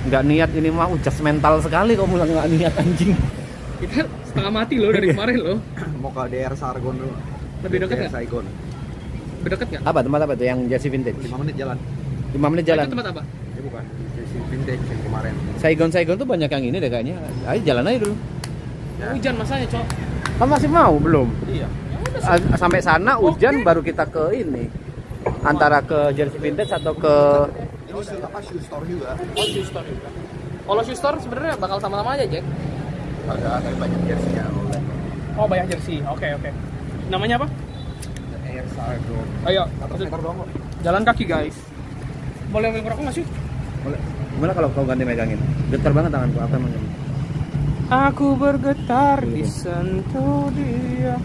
Nggak niat ini mah ujas mental sekali kok bilang nggak niat anjing. Kita setengah mati loh dari kemarin loh. Mau ke DR Sargon dulu. Lebih dekat nggak? Saigon. Lebih dekat nggak? Apa tempat apa tuh yang jersey vintage? 5 menit jalan. 5 menit jalan. Itu tempat apa? Bukan. Jersey vintage yang kemarin. Saigon tuh banyak yang ini deh kayaknya. Ayo jalan aja dulu. Ya. Hujan masanya, Cok. Kan masih mau belum? Iya. Sampai sana hujan baru kita ke ini. Antara ke jersey vintage atau ke Ini shoe store juga. Oh, shoe store juga. Kalau shoe store sebenarnya bakal sama-sama aja, Jack. Agak tapi banyak jersey-nya oleh. Oh, banyak jersey. Oke. Namanya apa? DR Sargon. Ayo, 100 meter doang kok. jalan kaki, guys. Boleh ambil ngerokok nggak sih? boleh. Gimana kalau kau ganti megangin? Getar banget tanganku apa emang ini? Aku bergetar disentuh dia.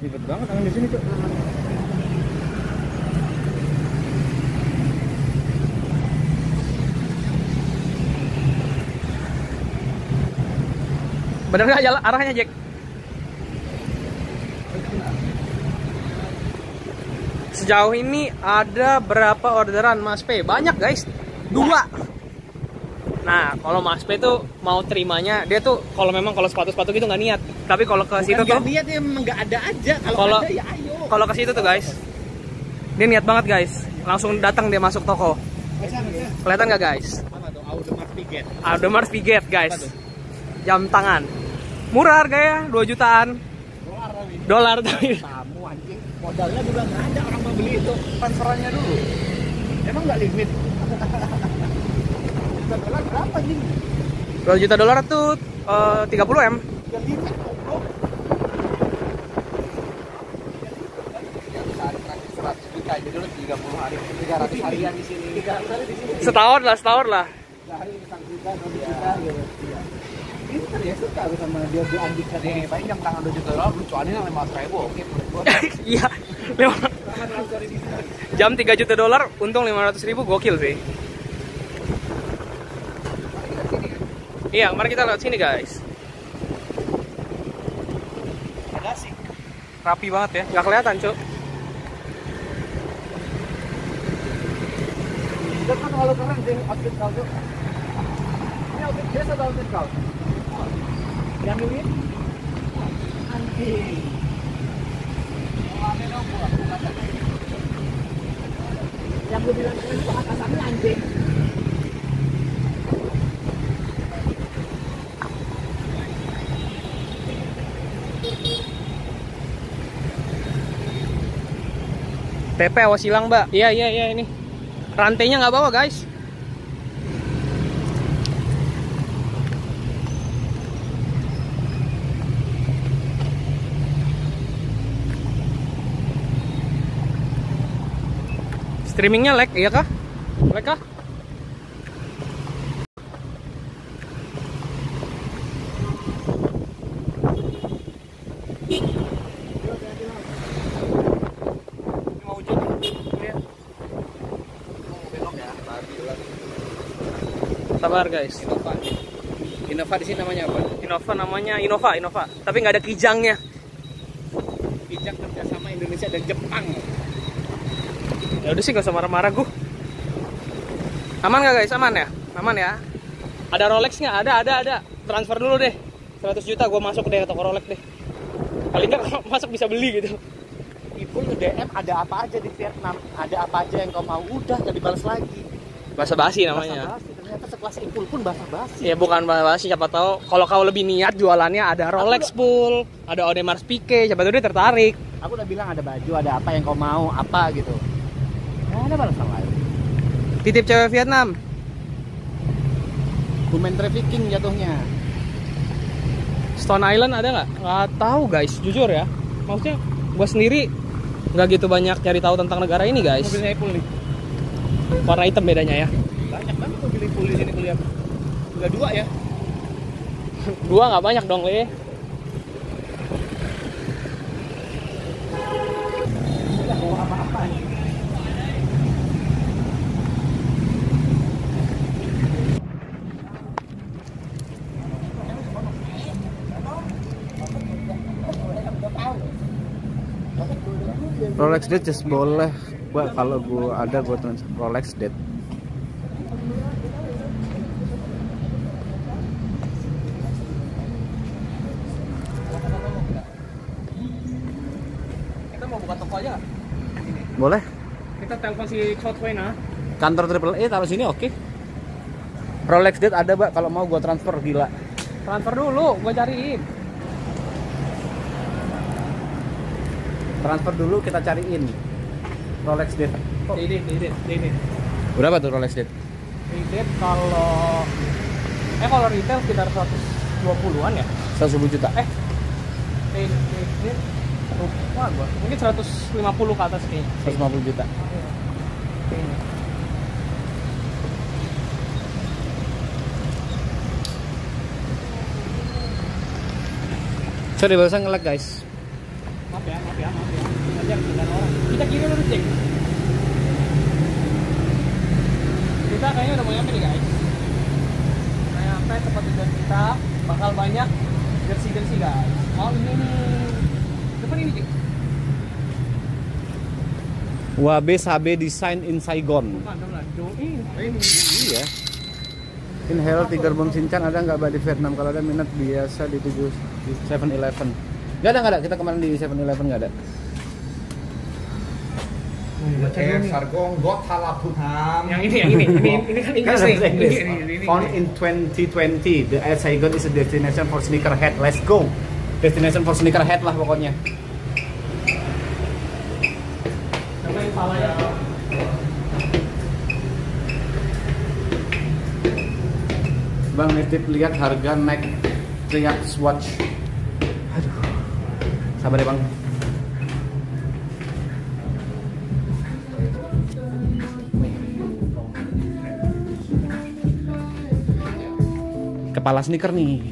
Ribet banget tangan di sini, Cuk. Bener nggak jalan arahnya, Jack? Sejauh ini ada berapa orderan Mas P? Banyak, guys. 2. Nah, kalau Mas P tuh mau terimanya, dia tuh kalau sepatu-sepatu gitu nggak niat. Tapi kalau ke situ tuh niat ya emang nggak ada aja. Kalau- ada ya ayo. kalau ke situ tuh, guys, dia niat banget, guys. Langsung datang dia masuk toko. Kelihatan nggak, guys? Mana tuh? Audemars Piguet. Audemars Piguet, guys. Jam tangan. Murah harganya, 2 jutaan. Dolar tapi. Kamu anjing. Modalnya juga nggak ada orang mau beli itu. Transferannya dulu. Emang nggak limit? $1 berapa anjing? 2 juta dolar tuh 30 M. Nggak limit goblok. Sehari terakhir 100 juta, jadi lu 30 hari, 300 harian di sini. 300 hari di sini. Setahun lah. Sehari 1 juta, 2 juta gitu. Iya. Pinter ya, suka aku sama dia anjing tadi. Paling jam tangan 2 juta dolar, lu cuanin 500.000, oke menurut gua. Iya. Jam 3 juta dolar, untung 500.000, gokil sih. Iya, mari kita lihat sini, guys. Asik. Rapi banget ya, nggak kelihatan, Cuk. Itu kan terlalu keren sih outfit kau tuh. Ini outfit biasa atau outfit kau? Yang ini? Anjing. Oh, aneh dong gua. Yang gue bilang keren itu atasannya anjing. TP awas hilang, Mbak. Iya ini. Rantainya nggak bawa, guys. Streamingnya lag, iya kah? Lag kah? Mau hujan. Lihat. Sabar, guys. Innova di sini namanya apa? Innova namanya Innova. Tapi nggak ada kijangnya. Kijang kerjasama Indonesia dan Jepang. Ya udah sih, gak usah marah-marah gue. Aman gak, guys? Aman ya? Ada Rolex nggak? Ada. Transfer dulu deh. 100 juta gue masuk deh ke toko Rolex deh. Paling nggak kalau masuk bisa beli gitu. Ipul nge-DM ada apa aja di Vietnam, ada apa aja yang kau mau, udah gak dibalas lagi. Bahasa basi namanya. Basa-basi, ternyata sekelas Ipul pun basa-basi. Ya bukan bahasa basi, siapa tahu kalau kau lebih niat jualannya ada Rolex full, ada Audemars Piguet, siapa tahu dia tertarik. Aku udah bilang ada baju, ada apa yang kau mau, apa gitu. Nggak ada balasan lain. Titip cewek Vietnam. Human trafficking jatuhnya. Stone Island ada nggak? Nggak tahu, guys, jujur ya. Maksudnya gue sendiri nggak gitu banyak cari tahu tentang negara ini, guys. Mobilnya Ipul nih. Warna hitam bedanya ya. Banyak banget mobil Ipul di sini kuliah. Udah 2 ya. 2 nggak banyak dong, Le. Udah mau apa-apa nih. Rolex Date just boleh. Gua kalau gua ada gua transfer Rolex Date. Kita mau buka toko aja nggak? Boleh. Kita telepon si Chot Wei nah. Kantor Triple E taruh sini oke. Rolex Date ada, Mbak. Kalau mau gua transfer, gila. Transfer dulu, gua cariin. Transfer dulu kita cariin. Rolex Date. Ini. Berapa tuh Rolex Date? Retail kalau retail sekitar 120-an ya. 110 juta. Ini lupa gua. Mungkin 150 ke atas kayaknya. 150 juta. Kayaknya. Sorry, barusan nge-lag, guys. Maaf ya. Ajar tinggal orang. Kita kiri dulu cek. Kita kayaknya udah mau nyampe nih guys. Nah, nyampe tempat tujuan kita bakal banyak jersey guys. Oh ini nih. Depan ini cek. Wabe Sabe Design in Saigon. Mantap lah. Join. Iya. In Herald Tiger Bom Shinchan ada nggak, Mbak, di Vietnam? Kalau ada minat biasa di 7-Eleven. Nggak ada. Kita kemarin di 7-Eleven nggak ada. Sargong got halaputam. Yang ini kan Inggris nih. Ini. Found in 2020, the Air Saigon is a destination for sneakerhead. Let's go. Destination for sneakerhead lah pokoknya. Cobain pala ya. Bang, nitip lihat harga neck Triax watch. Aduh. Sabar ya, Bang. Kepala sneaker nih.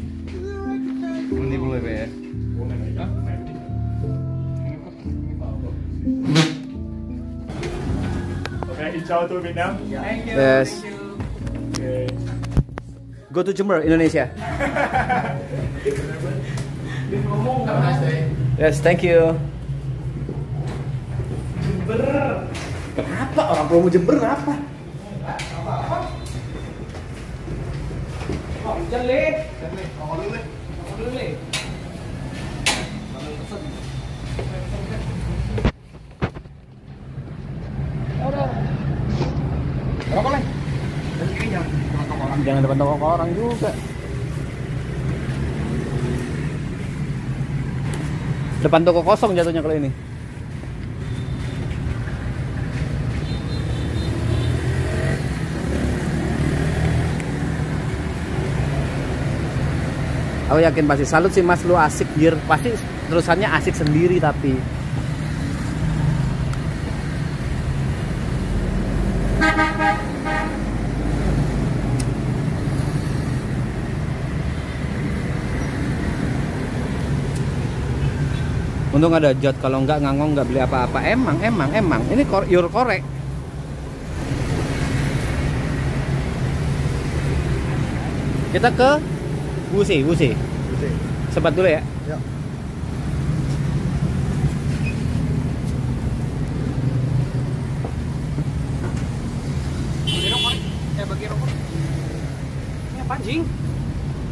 Ini boleh ya. Okay, ciao to Vietnam. Thank you. Yes. Thank you. Okay. Go to Jember, Indonesia. Yes, thank you. Jember. Kenapa orang promo Jember apa? Oh, jelit. Dulu nih. Berapa leh? Jangan depan toko orang juga. Depan toko kosong jatuhnya kalau ini. Aku yakin pasti salut sih Mas, lu asik jir. Pasti terusannya asik sendiri tapi. Untung ada Jot, kalau enggak ngangong nggak beli apa-apa. Emang. Ini your korek. Kita ke Wusi. Sebat dulu ya. Ya. Bagi rokok. Ini apa anjing?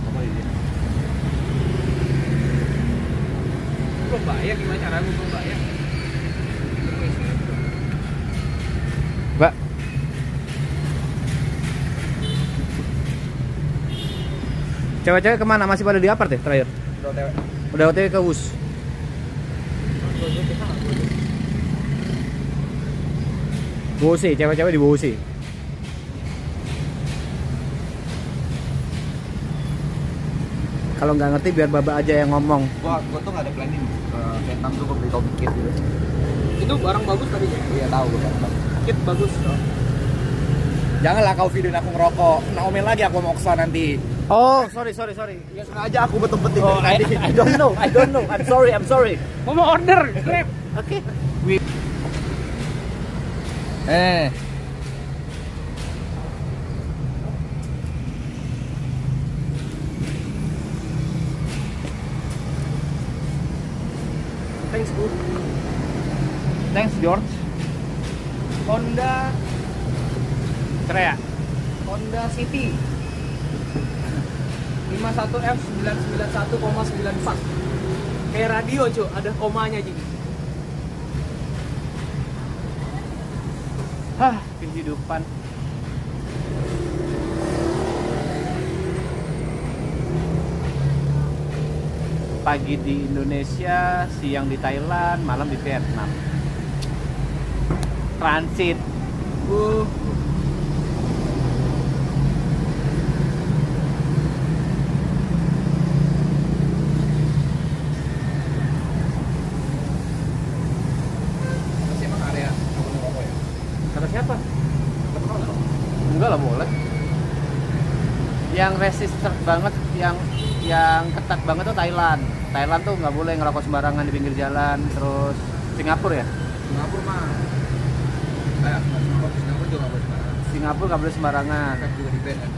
Apa ini? Belum bayar, gimana cara gue belum bayar? Mbak. Cewek-cewek kemana? Masih pada di apart ya terakhir? Udah OTW ke Wus. Wusi, cewek-cewek di Wusi. Kalau nggak ngerti biar Baba aja yang ngomong. Gua tuh nggak ada planning ke Vietnam tuh gua beli Tommy Kit gitu. Itu barang bagus tadi ya? Iya tahu gua kan. Kit bagus loh. Janganlah kau videoin aku ngerokok. Naomin lagi aku mau kesana nanti. Oh, sorry. Ya sengaja aku betul-betul Oh, I don't know. I'm sorry. Mau order, Grab. Oke. Thanks, Bu. Thanks George. Honda Ceria. Honda City 51F 991,94. Kayak radio cuy, ada komanya jadi. Hah, kehidupan. Pagi di Indonesia, siang di Thailand, malam di Vietnam. Transit. Masih emang area kebun rokok ya? Kata siapa? Terkenal nggak? Enggak lah, boleh. Yang resistant banget, yang ketat banget tuh Thailand. Thailand tuh nggak boleh ngerokok sembarangan di pinggir jalan. Terus Singapura ya? Singapura mah. Singapura juga nggak boleh sembarangan. Singapura nggak boleh sembarangan. Vape juga di ban kan?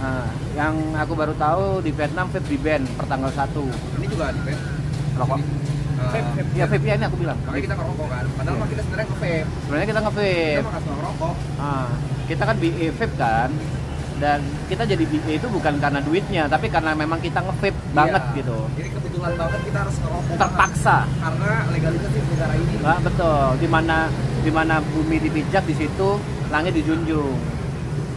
Nah, yang aku baru tahu di Vietnam vape di ban per tanggal 1. Ini juga di ban. Rokok. Vape. Ya vape ya, ini aku bilang. Makanya kita ngerokok kan. Padahal mah kita sebenarnya nge-vape. Sebenarnya kita Kita nge-vape. mah nggak suka ngerokok. Ah, kita kan BA vape kan. Dan kita jadi BA itu bukan karena duitnya, tapi karena memang kita nge-vape banget Iya. gitu. Jadi kebetulan banget kita harus ngerokok. Terpaksa. banget. Karena legalitas di negara ini. Nah, betul. Di mana bumi dipijak, di situ langit dijunjung.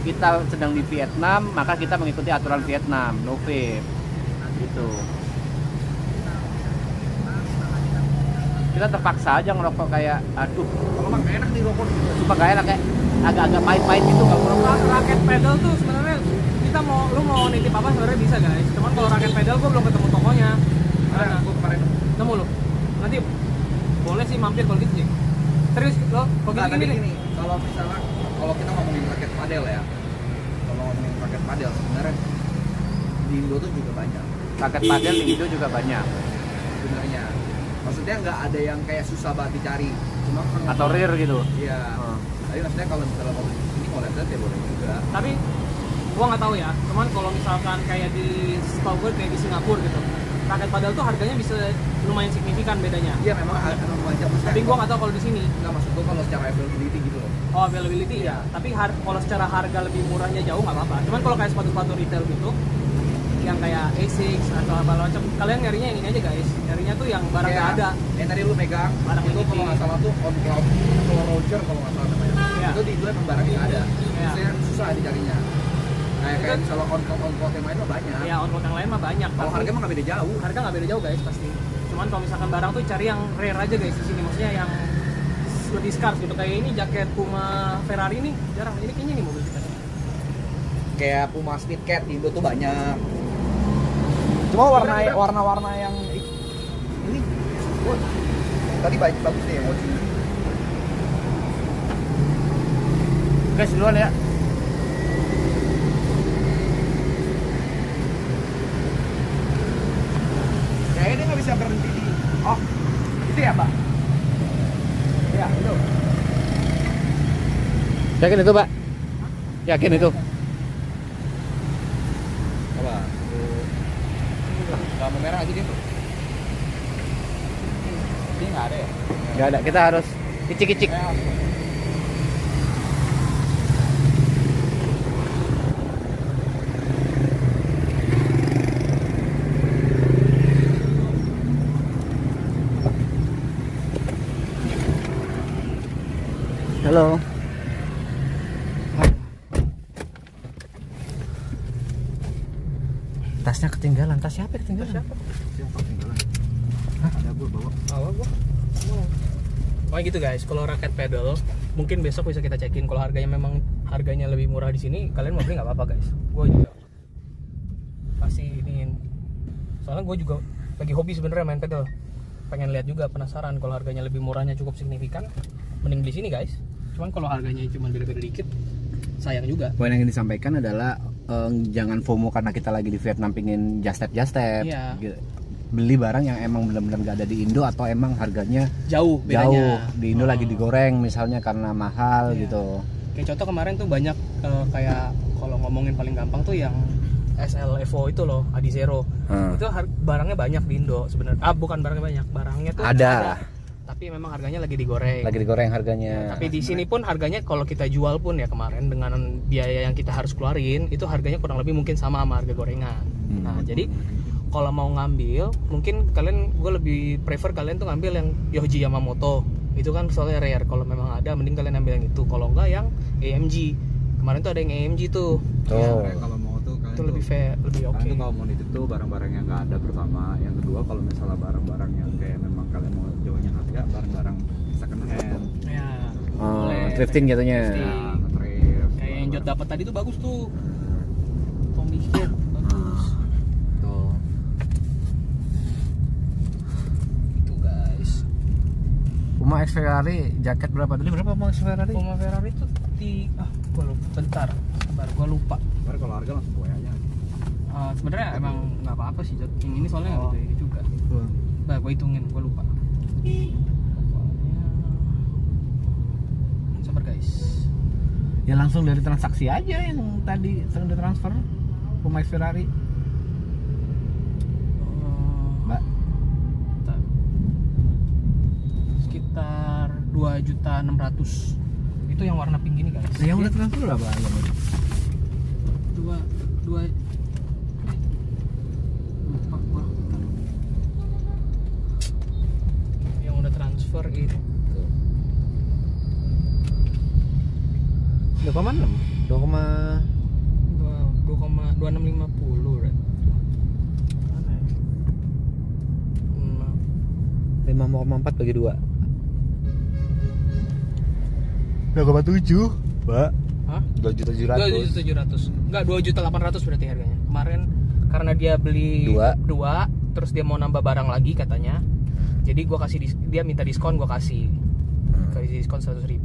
Kita sedang di Vietnam, maka kita mengikuti aturan Vietnam, no vape. Gitu. Kita terpaksa aja ngerokok kayak, aduh, Kalau mah nggak enak nih rokok. sumpah gak enak kayak agak-agak pahit-pahit gitu kalau ngerokok. Raket pedal tuh sebenarnya kita lu mau nitip apa sebenarnya bisa guys. Cuman kalau raket pedal gua belum ketemu tokonya. Ada gue kemarin. Nemu lu. Nanti boleh sih mampir kalau gitu sih. Serius lo, kalau Nggak, gitu tadi gini. gini, kalau misalnya kalau kita ngomongin raket padel ya, kalau ngomongin raket padel sebenarnya di Indo tuh juga banyak Raket padel di Indo juga banyak. sebenarnya. Maksudnya nggak ada yang kayak susah banget dicari. Cuma kan Atau rear gitu. Iya. Oh. Tapi maksudnya kalau misalnya mau di sini mau lihat ya boleh juga. Tapi gua nggak tahu ya. Cuman kalau misalkan kayak di setahu gue kayak di Singapura gitu. Raket padel tuh harganya bisa lumayan signifikan bedanya. Iya memang emang wajar maksudnya. Tapi gua nggak tahu kalau di sini. nggak maksud gua kalau secara availability gitu loh. Oh, availability ya. Tapi kalau secara harga lebih murahnya jauh nggak apa-apa. Cuman kalau kayak sepatu-sepatu retail gitu, yang kayak Asics atau apa macam, kalian nyarinya yang ini aja guys. Nyarinya tuh yang barang nggak ada. Yang tadi lu megang, Barang itu yang kalau nggak salah tuh on cloud atau Roger kalau nggak salah namanya. Iya. Itu di itu emang barang yang ada. Iya. Maksudnya susah dicarinya. Kayak Itu- misalnya on cloud yang lain mah banyak. Ya, on yang lain mah banyak. Kalau Tapi harga mah nggak beda jauh. harga nggak beda jauh guys pasti. Cuman kalau misalkan barang tuh cari yang rare aja guys di sini. Maksudnya yang lebih scarce gitu. Kayak ini jaket Puma Ferrari nih jarang. Ini kayaknya nih mobil kita. Kayak Puma Speed Cat di Indo tuh banyak. Cuma warna-warna yang ini tadi bagus deh yang watching. Guys, duluan ya. Kayaknya dia nggak bisa berhenti di. Oh, itu ya Pak? Ya itu. Yakin itu, Pak? Yakin itu? Apa? Lampu merah aja dia. Ini nggak ada ya? Nggak ada, kita harus kicik-kicik. Halo. Tasnya ketinggalan. Tas siapa yang ketinggalan? Siapa ketinggalan? Ada gue bawa. Awal gua. Oh gitu guys, kalau raket pedal mungkin besok bisa kita cekin. Kalau harganya lebih murah di sini, kalian mau beli nggak apa-apa guys. Gue juga pasti iniin. Soalnya gue juga lagi hobi sebenarnya main pedal. Pengen lihat juga, penasaran kalau harganya lebih murahnya cukup signifikan, mending beli sini guys. Cuman kalau harganya cuma beda-beda dikit, sayang juga. Poin yang ingin disampaikan adalah jangan FOMO karena kita lagi di Vietnam pingin just tap. Iya. Gitu. Beli barang yang emang benar-benar gak ada di Indo atau emang harganya Jauh bedanya. di Indo lagi digoreng misalnya karena mahal Iya. gitu. Kayak contoh kemarin tuh banyak kayak kalau ngomongin paling gampang tuh yang SL Evo itu loh, Adi Zero. Itu barangnya banyak di Indo sebenarnya. Bukan barangnya banyak, barangnya tuh Ada. tapi memang harganya lagi digoreng. Lagi digoreng harganya. Tapi di sini pun harganya kalau kita jual pun ya kemarin dengan biaya yang kita harus keluarin itu harganya kurang lebih mungkin sama harga gorengan. Nah jadi kalau mau ngambil mungkin gue lebih prefer kalian tuh ngambil yang Yohji Yamamoto. Itu kan soalnya rare. Kalau memang ada mending kalian ambil yang itu. Kalau enggak yang AMG. Kemarin tuh ada yang AMG tuh. Kalau mau tuh Itu lebih fair, lebih oke. Kalau mau nitip tuh barang-barang yang nggak ada pertama. Yang kedua kalau misalnya barang-barang yang kayak memang kalian mau jauhnya harga, barang-barang second hand. Ya. Oh, boleh. thrifting jatuhnya. Thrifting. Ya, nge-thrift. Kayak yang Jod dapat tadi tuh bagus tuh. Tommy Hilfiger bagus. Tuh. Itu guys. Puma X Ferrari jaket berapa tadi? Berapa Puma X Ferrari? Puma Ferrari tuh gua lupa. Bentar. Sabar, gua lupa. Baru kalau harga langsung gue aja. Sebenarnya emang nggak apa-apa sih Jod. Yang ini soalnya nggak gitu juga. Bah, gua hitungin, gua lupa. Sabar guys. Ya langsung dari transaksi aja yang tadi sering ditransfer Puma X Ferrari. Mbak. Bentar. Sekitar 2.600.000. Itu yang warna pink ini guys. Yang udah transfer berapa? Dua lupa gua. Yang udah transfer itu 2,6. 2,2650 right? Mana ya? 5,4 bagi 2. 2,7, Mbak. Hah? 2.700.000. 2.700.000. Enggak, 2.800.000 berarti harganya. Kemarin karena dia beli dua, terus dia mau nambah barang lagi katanya. Jadi gua kasih dia minta diskon, gua kasih. Kasih diskon 100.000.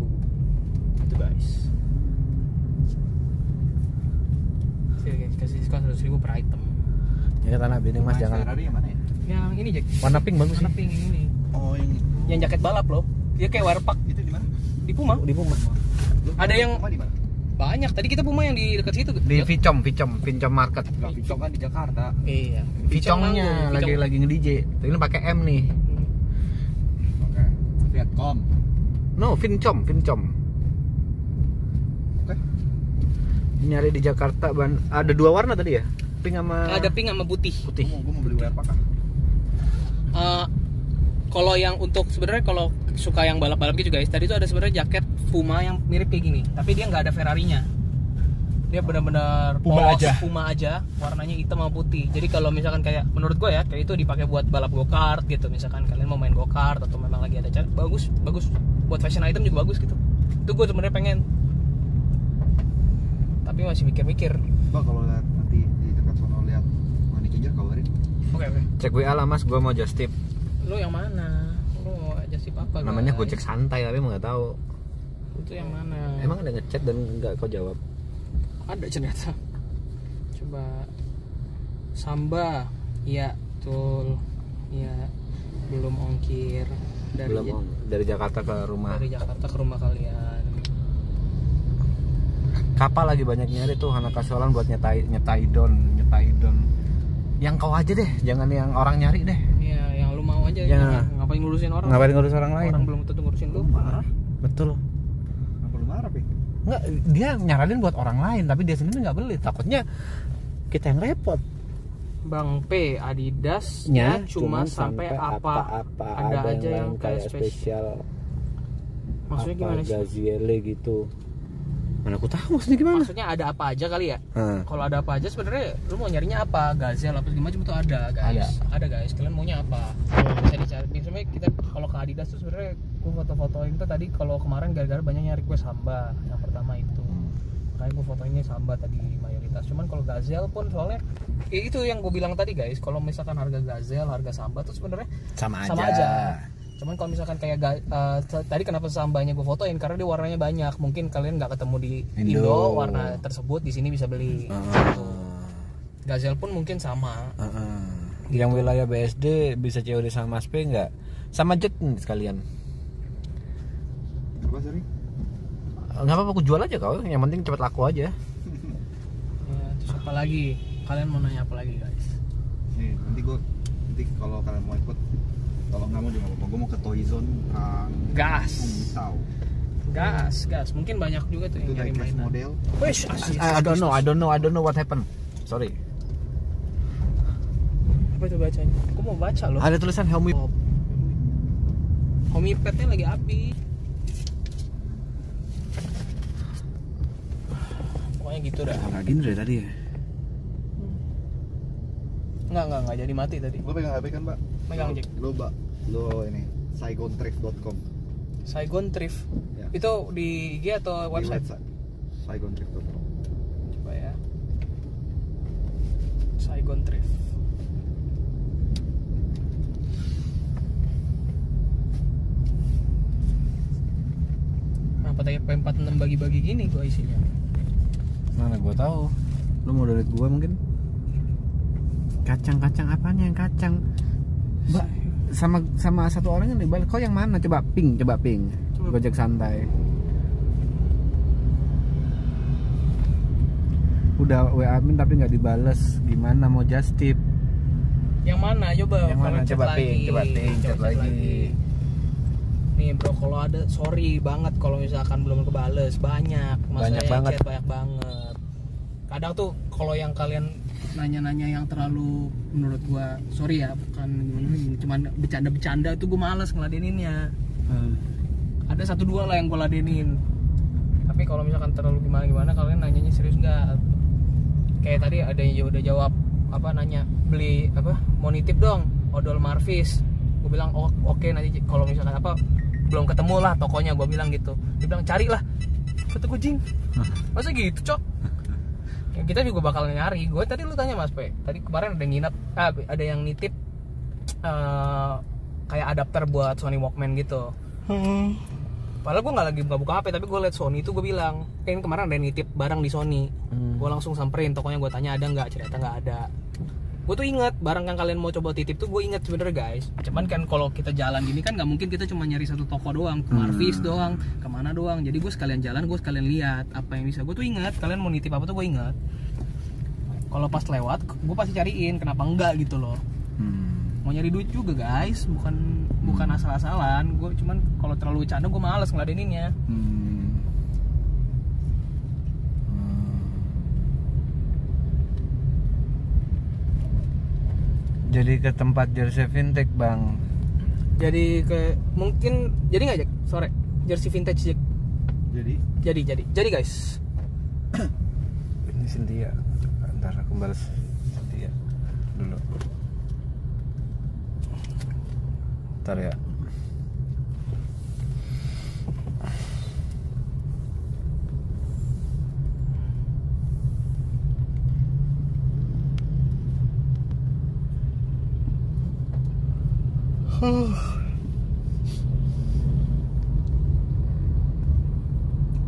Itu guys. Sini guys, kasih diskon 100.000 per item. Ya tanah bini Mas jangan. Ferrari yang mana ya? Yang ini Jack. Warna pink bagus Warna sih. pink yang ini. Oh yang itu. Yang jaket balap loh. Dia kayak warpak Itu di mana? di Puma. Di Puma. Ada yang Puma di mana? banyak. Tadi kita Puma yang di dekat situ. Di Vicom Market. Enggak, Vicom kan di Jakarta. Iya. Vicomnya lagi nge-DJ. Ini pakai M nih. Oke. Vietcom. No, Vincom. Oke. Nyari di Jakarta ada 2 warna tadi ya? Pink sama Ada pink sama putih. putih. Gue mau beli wear pakai. Kalau yang untuk sebenarnya kalau suka yang balap-balap gitu guys, tadi tuh ada sebenarnya jaket Puma yang mirip kayak gini, tapi dia nggak ada Ferrarinya. Dia benar-benar Puma polos, aja. Puma aja, warnanya hitam sama putih. Jadi kalau misalkan kayak menurut gue ya, kayak itu dipakai buat balap go-kart gitu. Misalkan kalian mau main go-kart atau memang lagi ada cara, bagus buat fashion item juga bagus gitu. Itu gue sebenarnya pengen. Tapi masih mikir-mikir. Bang kalau lihat nanti di dekat sono lihat Money Changer kabarin. Oke. Cek WA lah Mas, gua mau just tip. Lu yang mana? Lu mau jasip apa? Namanya guys? Gojek santai tapi emang nggak tahu. Itu yang mana? Emang ada ngechat dan nggak kau jawab. Ada ternyata. Coba Samba. Iya, betul. Iya. Belum ongkir Dari Jakarta ke rumah. dari Jakarta ke rumah kalian. Kapal lagi banyak nyari tuh anak kasualan buat nyetai don. Yang kau aja deh, jangan yang orang nyari deh. Iya, yang lu mau aja. Ya. Ngapain ngurusin orang? Ngapain ngurus orang lain? Orang belum tentu ngurusin lu. Marah? Betul. Kenapa lu marah, Pi? Enggak, dia nyaranin buat orang lain tapi dia sendiri nggak beli. Takutnya kita yang repot. Bang P, Adidas Nya cuma sampai apa ada aja yang kayak spesial. Maksudnya gimana sih? Gaziele gitu. Mana aku tahu maksudnya gimana? Maksudnya ada apa aja kali ya? Hmm. Kalau ada apa aja sebenarnya lu mau nyarinya apa? Gazelle apa segala macam itu ada guys. Ada guys. Kalian maunya apa? Bisa dicari. Sebenarnya kita kalau ke Adidas tuh sebenarnya gua foto-fotoin tuh tadi kalau kemarin gara-gara banyak yang request Samba yang pertama itu. Makanya gua fotoinnya Samba tadi mayoritas. Cuman kalau Gazelle pun soalnya itu yang gua bilang tadi guys, kalau misalkan harga Gazelle, harga Samba tuh sebenarnya Sama sama aja. aja. Cuman kalau misalkan kayak tadi kenapa Sambanya gue fotoin karena dia warnanya banyak. Mungkin kalian nggak ketemu di Indo warna tersebut, di sini bisa beli. Gitu. Gazelle pun mungkin sama. Yang wilayah BSD bisa COD sama Mas P nggak? Sama Jet sekalian. Apa sih? Nggak apa-apa, aku jual aja kau. Yang penting cepat laku aja. Ya, terus apa lagi? Kalian mau nanya apa lagi guys? Nih, nanti kalau kalian mau ikut Kalau nggak mau juga nggak apa-apa. Gue mau ke Toy Zone Gas. Tahu. Gas. Mungkin banyak juga tuh Itu yang nyari diecast mainan. model. Wish, asik. I don't know what happened. Sorry. Apa itu bacanya? Aku mau baca loh. Ada tulisan Helmi. Homipad-nya lagi api. Pokoknya gitu dah. Nggak gini dari tadi ya. Enggak jadi mati tadi. Lo pegang HP kan, Mbak? Megang, Jack. Lo ini saigonthrift.com. Saigon Thrift. Ya. Itu di IG atau website? Saigonthrift.com. Coba ya. Saigon Thrift. Apa tadi P46 bagi-bagi gini gua isinya? Mana gua tahu. Lu mau download gua mungkin? Kacang apanya yang kacang? Mbak, sama satu orang yang di balik. Kau yang mana? Coba ping. Gojek santai. Udah WA admin tapi nggak dibales. Gimana mau just tip? Yang mana? Coba. Yang mana? chat Coba lagi. ping, chat lagi. Nih bro, kalau ada sorry banget kalau misalkan belum kebales. Banyak banget. Chat banyak banget. Kadang tuh kalau yang kalian nanya-nanya yang terlalu menurut gua sorry ya, bukan gimana, cuman bercanda itu gua males ngeladeninnya. Ada 1-2 lah yang gua ladenin, tapi kalau misalkan terlalu gimana kalian nanyanya serius nggak? Kayak tadi ada yang udah jawab nanya beli mau nitip dong odol Marvis. Gua bilang oke, nanti kalau misalkan belum ketemu lah tokonya, gua bilang gitu. Dia bilang cari lah, kata gua jing masa gitu cok. Ya, kita juga bakal nyari. Gue tadi lu tanya Mas P, tadi kemarin ada yang nginep, ada yang nitip kayak adapter buat Sony Walkman gitu. Padahal gue nggak buka HP, tapi gue liat Sony itu, gue bilang kan kemarin ada yang nitip barang di Sony. Gue langsung samperin tokonya, gue tanya ada nggak, ternyata nggak ada. Gue tuh ingat barang yang kalian mau coba titip tuh, gue ingat sebenernya guys. Cuman kan kalau kita jalan gini kan nggak mungkin kita cuma nyari satu toko doang, ke Marvis doang, kemana doang. Jadi gue sekalian jalan, gue sekalian lihat apa yang bisa. Gue tuh ingat kalian mau nitip apa tuh, gue ingat. Kalau pas lewat, gue pasti cariin. Kenapa enggak gitu loh? Mau nyari duit juga guys, bukan asal-asalan. Gue cuman kalau terlalu bercanda gue malas ngeladeninnya. Jadi ke tempat jersey vintage bang. Jadi jadi nggak Jack sore jersey vintage Jack? Jadi guys. Ini Cynthia. Ntar aku balas Cynthia dulu. Ntar ya.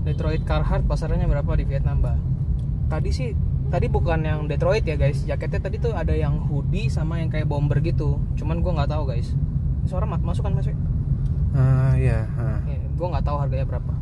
Detroit Carhartt pasarnya berapa di Vietnam, Mbak? Tadi bukan yang Detroit ya guys. Jaketnya tadi tuh ada yang hoodie sama yang kayak bomber gitu. Cuman gua nggak tahu guys. Suara masuk kan masuk? Iya. Ya, gua nggak tahu harganya berapa.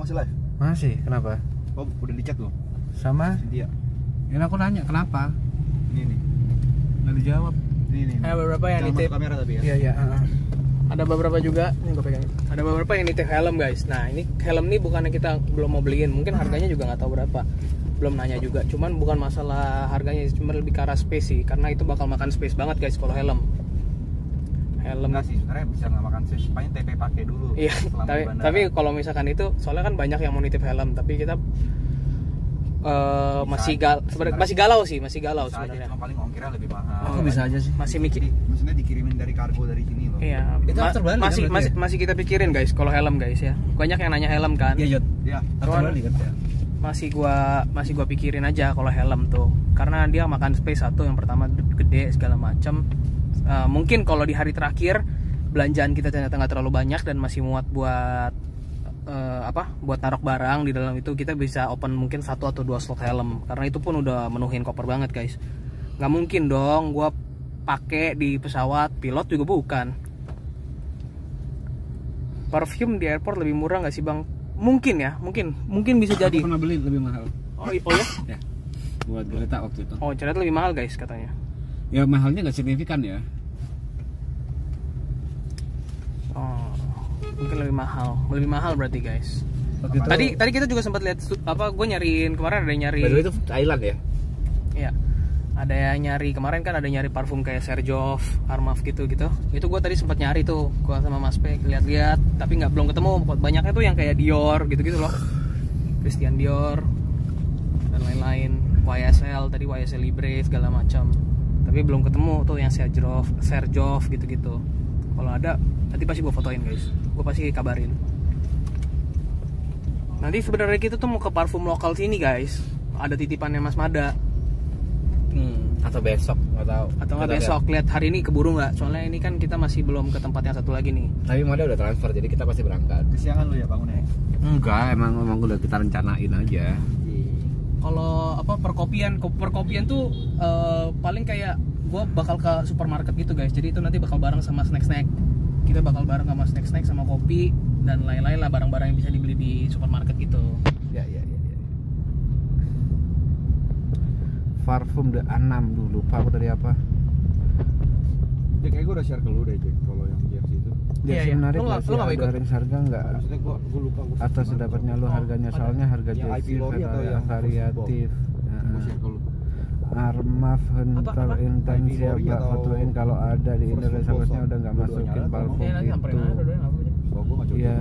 Masih live? Masih, kenapa? Oh, udah dicat loh. Sama? Cynthia. Ini aku nanya kenapa? Ini nih. Nggak dijawab. Ini. Ada beberapa yang Jangan nitip. masuk kamera tapi ya. Iya. Ada beberapa juga, ini gue pegang. Ada beberapa yang nitip helm guys. Nah ini helm nih bukannya kita belum mau beliin, mungkin harganya juga nggak tahu berapa. Belum nanya juga. Cuman bukan masalah harganya, cuma lebih ke arah space sih. Karena itu bakal makan space banget guys kalau helm. Enggak sih, sebenarnya bisa nggak makan sih. Supaya TP pakai dulu. Iya. Tapi kalau misalkan itu, soalnya kan banyak yang mau nitip helm, tapi kita masih galau sebenarnya. Cuma paling ongkirnya lebih mahal. Aku bisa aja sih. Masih mikir. Maksudnya dikirimin dari kargo dari sini loh. Iya. Itu after Bali kan berarti ya? Masih kita pikirin guys kalau helm guys ya. Banyak yang nanya helm kan. Iya, Jod. Iya. After Bali kan ya. Masih gua pikirin aja kalau helm tuh. Karena dia makan space satu, yang pertama gede segala macam. Mungkin kalau di hari terakhir belanjaan kita ternyata nggak terlalu banyak dan masih muat buat buat naruh barang di dalam itu kita bisa open mungkin 1 atau 2 slot helm, karena itu pun udah menuhin koper banget guys. Nggak mungkin dong gua pakai di pesawat, pilot juga bukan. Parfum di airport lebih murah nggak sih bang? Mungkin ya, mungkin bisa jadi. Aku pernah beli lebih mahal. Oh ya? Ya. Buat Greta waktu itu. Oh ternyata lebih mahal guys katanya. Ya mahalnya nggak signifikan ya. Oh, mungkin lebih mahal berarti guys. Waktu itu, Tadi kita juga sempat lihat gue nyariin kemarin, ada yang nyari. by the way itu Thailand ya. Iya. Ada yang nyari kemarin kan, ada nyari parfum kayak Serjoff, Armaf gitu. Itu gue tadi sempat nyari tuh, gue sama Mas P lihat-lihat, tapi belum ketemu. Banyaknya tuh yang kayak Dior gitu loh, Christian Dior dan lain-lain, YSL tadi, YSL Libre segala macam. Tapi belum ketemu tuh yang Serjoff gitu. Kalau ada nanti pasti gue fotoin guys, gue pasti kabarin. Nanti sebenarnya kita tuh mau ke parfum lokal sini guys, ada titipannya Mas Mada. Atau besok nggak tahu. Atau nggak besok, lihat hari ini keburu nggak? Soalnya ini kan kita masih belum ke tempat yang satu lagi nih. Tapi Mada udah transfer jadi kita pasti berangkat. Kesiangan lu ya bangunnya? Enggak, emang udah kita rencanain aja. Kalau perkopian tuh paling kayak gue bakal ke supermarket gitu guys. Jadi itu nanti bakal bareng sama snack. Kita bakal bareng sama snack sama kopi dan lain-lain lah, barang-barang yang bisa dibeli di supermarket gitu. Ya. Parfum The A6 dulu, lupa aku tadi apa. Jack, kayak gue udah share ke lu deh Jack, kalau yang jersey itu. Iya, iya. Menarik Lu nggak sih, nggak mau ada ikut? range harga nggak? Maksudnya gue lupa. Atau sedapatnya lu harganya, soalnya harga Yang IP jersey Lori atau yang variatif. Gue share ke lu. Armaf Hunter Apa? Intensia, Lori Mbak, atau fotoin kalau ada di First Indonesia, Football harusnya Song. udah nggak Dua-duanya masukin ada, parfum Ya nanti samperin aja itu. dua-duanya apa aja. So gue nggak cocok. Iya.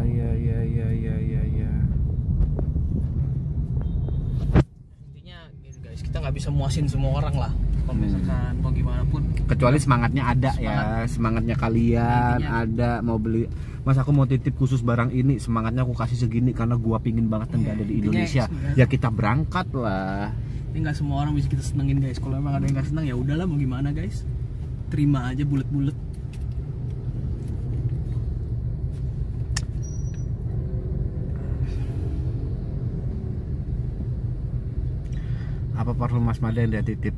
Intinya gitu guys, kita nggak bisa muasin semua orang lah. Kalau misalkan mau gimana pun. Kecuali semangatnya ada ya, semangatnya kalian Intinya. ada mau beli. Mas aku mau titip khusus barang ini, semangatnya aku kasih segini karena gua pingin banget dan nggak ada di Intinya Indonesia. sebenarnya- Ya kita berangkat lah. Ini nggak semua orang bisa kita senengin guys. Kalau emang ada yang nggak senang ya udahlah, mau gimana guys. Terima aja bulet-bulet. Apa parfum Mas Mada yang dia titip?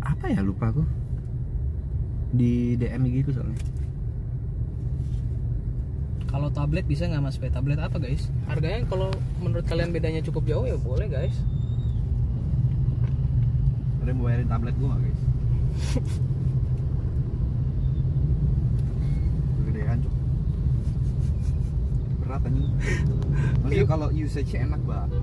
Apa ya, lupa aku. Di DM gitu soalnya. Kalau tablet bisa nggak Mas P? Tablet apa guys? Harganya kalau menurut kalian bedanya cukup jauh ya boleh guys. Ada yang mau bayarin tablet gue nggak guys? Kegedean cuk. Berat anjing. Maksudnya kalau usage-nya enak banget.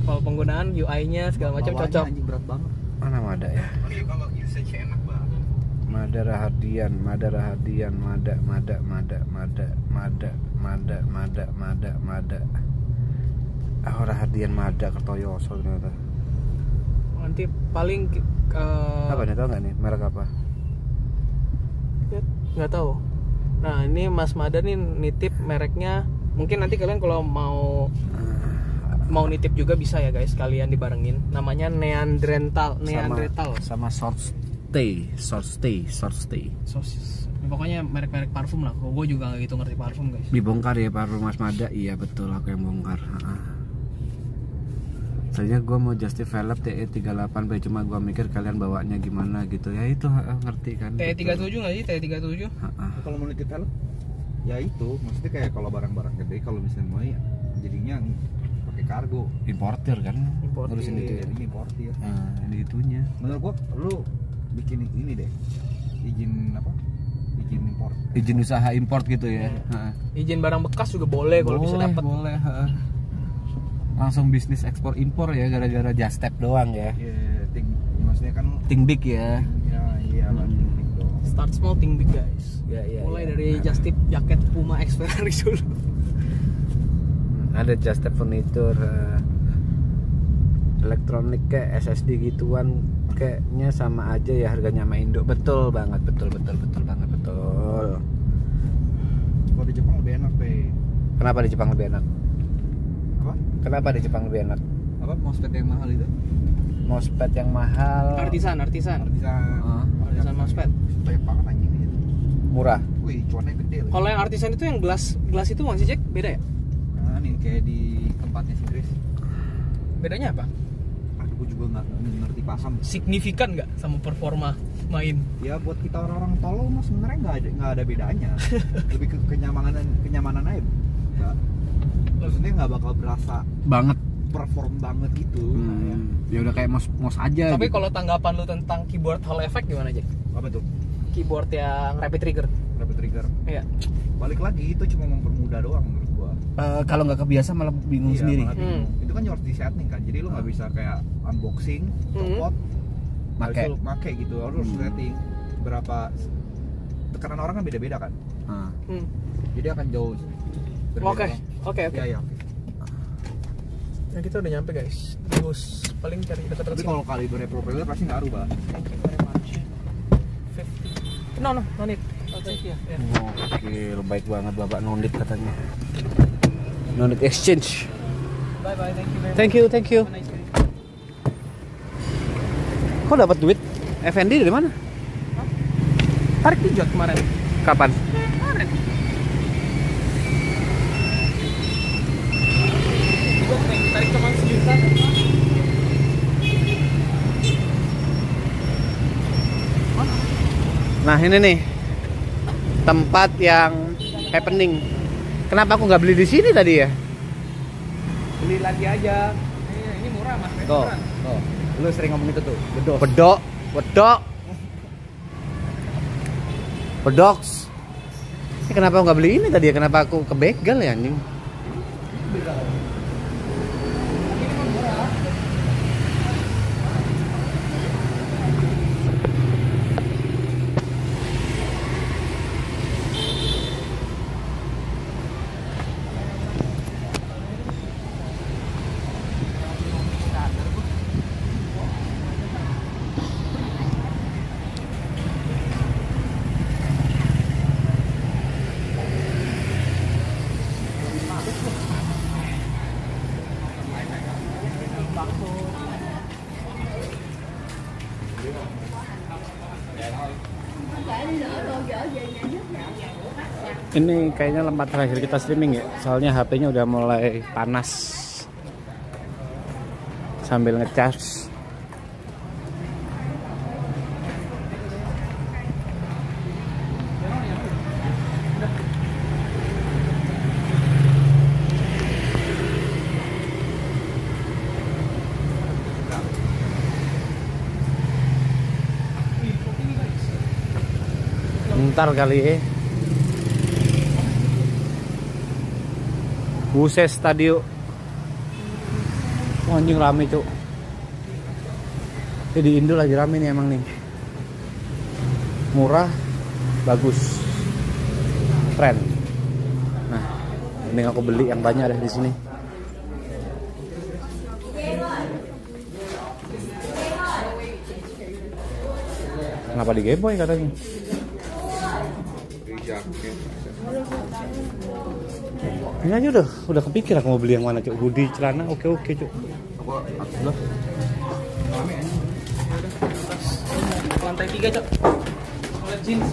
Kalau penggunaan UI-nya segala macam Bawahnya cocok. anjing berat banget. Mana Mada ya? Maksudnya kalau usage-nya enak banget. Mada Rahadian. Rahadian Mada Kertoyoso ternyata. Nanti paling Apa nih, tau nggak nih merek apa? nggak tahu. Nah ini Mas Mada nih nitip mereknya. Mungkin nanti kalian kalau mau nitip juga bisa ya guys, kalian dibarengin. Namanya Neanderthal. Sama Short Stay. Sosis. Pokoknya merek-merek parfum lah. Gue juga nggak gitu ngerti parfum guys. Dibongkar ya parfum Mas Mada. Iya betul, aku yang bongkar. Tadinya gue mau Justif Velop TE38B, cuma gue mikir kalian bawanya gimana gitu. Ya itu ngerti kan. TE37 nggak sih? TE37? Kalau mau nitip helm, ya itu maksudnya kayak kalau barang-barang gede kalau misalnya mau ya jadinya pakai kargo. Importir kan. Importir. Ngurusin itu ya. Jadinya importir. Ini itunya. Menurut gua lu bikin ini deh, izin apa? Izin import. Izin usaha import gitu ya. Izin barang bekas juga boleh kalau bisa dapat. Boleh. Langsung bisnis ekspor impor ya gara-gara just tap doang ya. Iya, maksudnya kan Think big ya. ya iya lah gitu. Start small, think big guys. Ya, Mulai dari just tip jaket Puma X Ferrari dulu. Ada just tap furniture, elektronik kayak SSD gituan kayaknya sama aja ya harganya sama Indo. Betul banget, betul. Kalau di Jepang lebih enak, Pe. Kenapa di Jepang lebih enak? Apa? Kenapa di Jepang lebih enak? Apa MOSFET yang mahal itu? Mousepad yang mahal, Artisan. Bisa Artisan MOSFET. banyak banget anjing gitu. murah. Wih, cuannya gede loh. Kalau yang artisan itu yang gelas itu masih cek beda ya? Nah, nih kayak di tempatnya si Grace. Bedanya apa? Aduh, gue juga nggak ngerti paham. Signifikan nggak sama performa main? Ya buat kita orang-orang tolol mah sebenarnya nggak ada bedanya. Lebih ke kenyamanan aja. Nggak. Maksudnya nggak bakal berasa Banget. perform banget gitu. Ya udah kayak mos aja. Tapi gitu. kalau tanggapan lu tentang keyboard Hall Effect gimana aja? Apa tuh? Keyboard yang rapid trigger. Rapid trigger. Iya. Balik lagi itu cuma mempermudah doang menurut gua. Kalau nggak kebiasa malah bingung Iya, sendiri. malah bingung. Itu kan harus di setting kan. Jadi lu nggak bisa kayak unboxing, copot, Make. habis itu lu make gitu. Lu harus setting berapa tekanan orang kan beda-beda kan. Ah. Jadi akan jauh berbeda. Oke. Iya. Nah, kita udah nyampe guys. Terus paling cari dekat-dekat Tapi sini. kalau kalibernya propeller pasti ngaruh, Pak. Thank you very much. 50. No need. Oh, thank you. Yeah. Oke, baik banget Bapak Nondit katanya. Nondit exchange. Bye bye. Thank you very much. Thank you. Have a nice day. Kok dapat duit? Effendi dari mana? Tarik pijat kemarin. Kapan? Kemarin. Gue tarik cuma sejuta. Nah ini nih tempat yang happening. Kenapa aku nggak beli di sini tadi ya? Beli lagi aja. Iya, ini murah mas. Tuh. Lu sering ngomong itu tuh. Bedos. Bedoks. Ini kenapa aku nggak beli ini tadi ya? Kenapa aku ke begal ya anjing? Ini kayaknya tempat terakhir kita streaming ya, soalnya HP-nya udah mulai panas sambil ngecas. Bentar kali ya. Buset Stadio. Oh, anjing rame cuk. Di Indo lagi rame nih emang nih. Murah, bagus, keren. Nah, ini aku beli yang banyak ada di sini. Kenapa digeboy katanya? Ini aja udah kepikir aku mau beli yang mana cuk. Hoodie, celana, oke cuk. Lantai 3 cok. Jeans.